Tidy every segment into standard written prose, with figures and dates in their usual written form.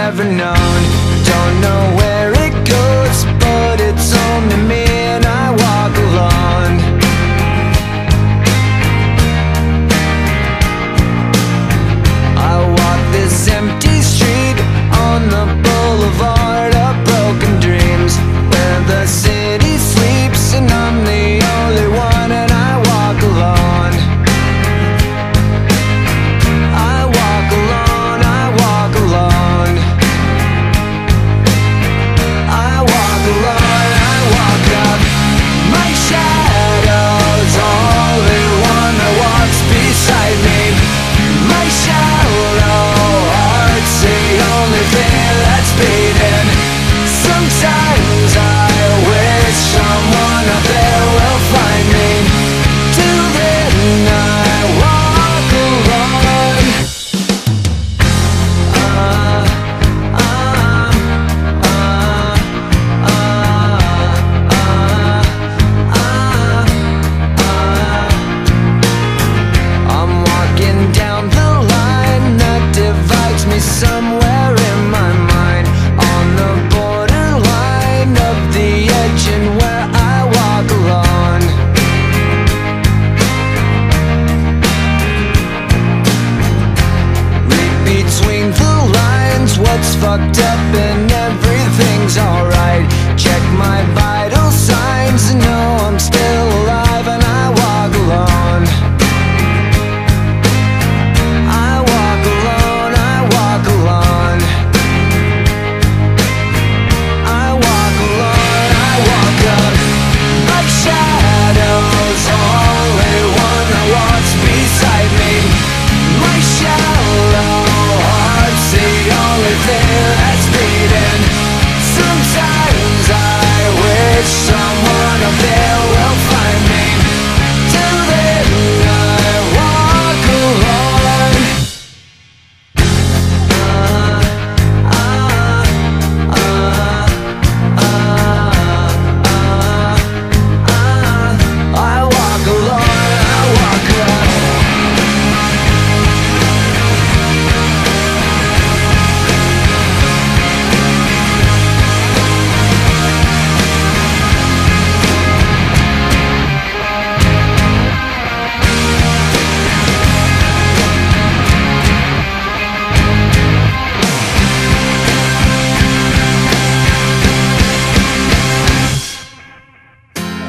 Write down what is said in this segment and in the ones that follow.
ever known. Don't know where it goes, but it's only me and I walk alone. I walk this empty street on the boulevard of broken dreams, where the city sleeps and I'm the only one and I walk alone. I walk alone, I walk alone. I walk alone, I walk up. My shadow's only one that walks beside me. My shallow heart's the only thing that's beating. Sometimes I wish someone out there will find me. Till then I walk alone. I'm walking down the line that divides me somewhere in my mind, on the borderline of the edge and where I walk alone. Read between the lines what's fucked up and everything's alright. Check my vital signs and know I'm still alive and I walk alone. I walk alone, I walk alone. I walk alone, I walk up. My shadow's only one that walks beside me. My shallow heart's the only thing that's beating. Sometimes I wish someone up there will find me. Till then I walk alone. I walk alone, I walk up.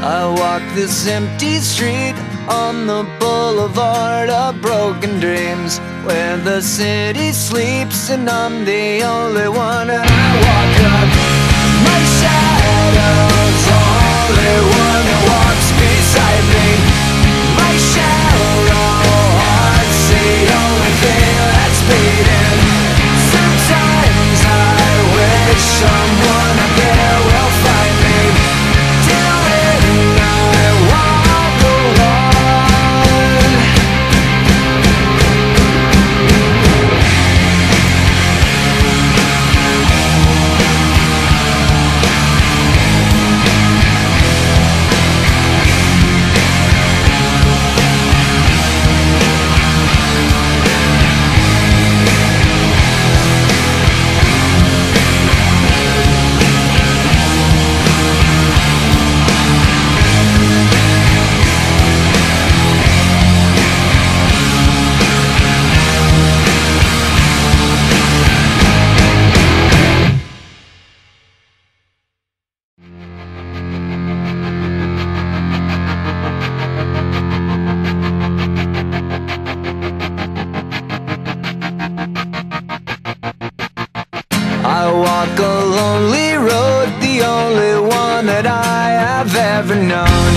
I walk this empty street on the boulevard of broken dreams, where the city sleeps and I'm the only one and I walk up. My shadow's only one that walks beside me. My shallow heart's the only thing that's beating. Sometimes I wish someone up there will find me. Till then I walk alone. I walk a lonely road, the only one that I have ever known.